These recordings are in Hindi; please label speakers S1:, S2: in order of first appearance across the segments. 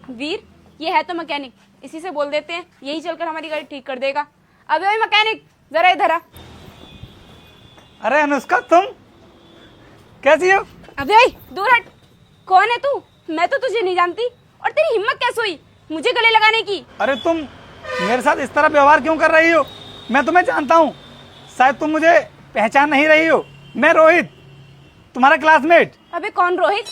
S1: वीर, ये है तो मैकेनिक, इसी से बोल देते हैं, यही चलकर हमारी गाड़ी ठीक कर देगा। अबे ओए मैकेनिक, जरा इधर आ।
S2: अरे अनुष्का, तुम कैसी हो?
S1: अबे ओए, दूर हट। कौन है तू? मैं तो तुझे नहीं जानती, और तेरी हिम्मत कैसे हुई मुझे गले लगाने की?
S2: अरे तुम मेरे साथ इस तरह व्यवहार क्यों कर रही हो? मैं तुम्हें जानता हूँ, शायद तुम मुझे पहचान नहीं रही हो। मैं रोहित, तुम्हारा क्लासमेट।
S1: अबे कौन रोहित?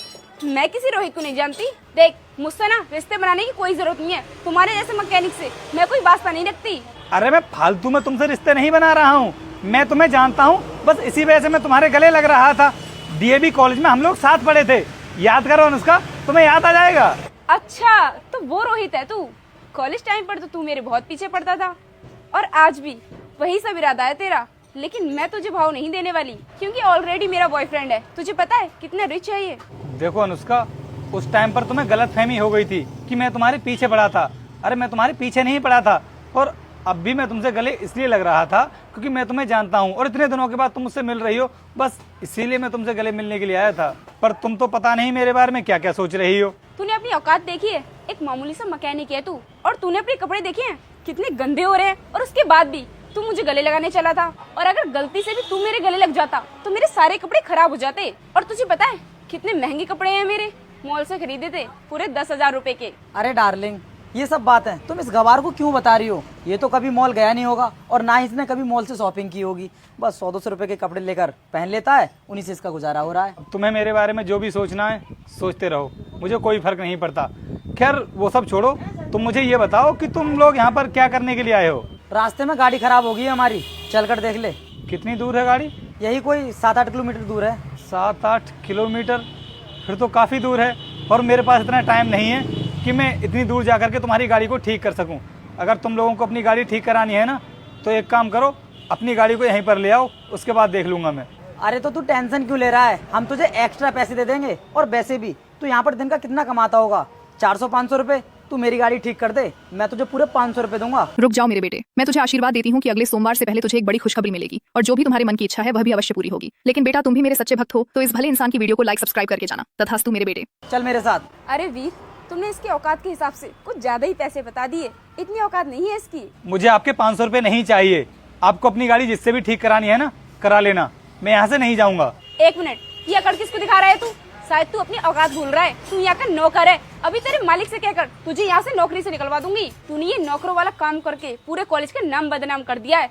S1: मैं किसी रोहित को नहीं जानती। देख, मुझसे ना रिश्ते बनाने की कोई जरूरत नहीं है। तुम्हारे जैसे मैकेनिक से मैं कोई वास्ता नहीं रखती।
S2: अरे मैं फालतू में तुमसे रिश्ते नहीं बना रहा हूँ, मैं तुम्हें जानता हूँ, बस इसी वजह से मैं तुम्हारे गले लग रहा था। डीएवी कॉलेज में हम लोग साथ पढ़े थे, याद करो अनुष्का, तुम्हें याद आ जाएगा।
S1: अच्छा, तो वो रोहित है तू। कॉलेज टाइम पर तो तू मेरे बहुत पीछे पड़ता था, और आज भी वही सब इरादा है तेरा। लेकिन मैं तुझे भाव नहीं देने वाली, क्योंकि ऑलरेडी मेरा बॉयफ्रेंड है। तुझे पता है कितना रिच है ये?
S2: देखो अनुष्का, उस टाइम पर तुम्हें गलतफहमी हो गई थी कि मैं तुम्हारे पीछे पड़ा था। अरे मैं तुम्हारे पीछे नहीं पड़ा था, और अब भी मैं तुमसे गले इसलिए लग रहा था क्योंकि मैं तुम्हें जानता हूँ, और इतने दिनों के बाद तुम मुझसे मिल रही हो, बस इसीलिए मैं तुमसे गले मिलने के लिए आया था। पर तुम तो पता नहीं मेरे बारे में क्या क्या सोच रही हो।
S1: तूने अपनी औकात देखी है? एक मामूली सा मैकेनिक है तू, और तूने अपने कपड़े देखे हैं कितने गंदे हो रहे हैं, और उसके बाद भी तू मुझे गले लगाने चला था। और अगर गलती से भी तू मेरे गले लग जाता तो मेरे सारे कपड़े खराब हो जाते। और तुझे पता है कितने महंगे कपड़े हैं मेरे? मॉल से खरीदे थे, पूरे 10,000 रुपए के।
S3: अरे डार्लिंग, ये सब बात है तुम इस गवार को क्यों बता रही हो? ये तो कभी मॉल गया नहीं होगा, और ना ही इसने कभी मॉल से शॉपिंग की होगी। बस 100-200 रुपए के कपड़े लेकर पहन लेता है, उन्हीं से इसका गुजारा हो रहा है।
S2: तुम्हें मेरे बारे में जो भी सोचना है सोचते रहो, मुझे कोई फर्क नहीं पड़ता। खैर वो सब छोड़ो, तुम मुझे ये बताओ कि तुम लोग यहाँ पर क्या करने के लिए आए हो?
S3: रास्ते में गाड़ी खराब हो गई है हमारी, चल कर देख ले।
S2: कितनी दूर है गाड़ी?
S3: यही कोई 7-8 किलोमीटर दूर है।
S2: 7-8 किलोमीटर? फिर तो काफ़ी दूर है, और मेरे पास इतना टाइम नहीं है कि मैं इतनी दूर जा करके तुम्हारी गाड़ी को ठीक कर सकूं। अगर तुम लोगों को अपनी गाड़ी ठीक करानी है ना, तो एक काम करो, अपनी गाड़ी को यहीं पर ले आओ, उसके बाद देख लूंगा मैं।
S3: अरे तो तू टेंशन क्यों ले रहा है? हम तुझे एक्स्ट्रा पैसे दे देंगे, और वैसे भी तू यहाँ पर दिन का कितना कमाता होगा? 400-500 रुपए। तू मेरी गाड़ी ठीक कर दे, मैं तुझे पूरे 500 रुपए दूंगा।
S4: रुक जाओ मेरे बेटे, मैं तुझे आशीर्वाद देती हूँ कि अगले सोमवार से पहले तुझे एक बड़ी खुशखबरी मिलेगी, और जो भी तुम्हारे मन की इच्छा है वह भी अवश्य पूरी होगी। लेकिन बेटा, तुम भी मेरे सच्चे भक्त हो, तो इस भले इंसान की वीडियो को लाइक सब्सक्राइब करके जाना। तथास्तु मेरे बेटे।
S3: चल मेरे साथ।
S1: अरे वीर, तुमने इसके औकात के हिसाब से कुछ ज्यादा ही पैसे बता दिए। इतनी औकात नहीं है इसकी।
S2: मुझे आपके 500 रुपये नहीं चाहिए। आपको अपनी गाड़ी जिससे भी ठीक करानी है ना, करा लेना, मैं यहाँ से नहीं जाऊँगा।
S1: एक मिनट, ये अकड़ किसको दिखा रहा है तू? शायद तू अपनी औकात भूल रहा है। तू यहाँ का नौकर है। अभी तेरे मालिक से कहकर तुझे यहाँ से नौकरी से निकलवा दूंगी। तूने ये नौकरों वाला काम करके पूरे कॉलेज का नाम बदनाम कर दिया है।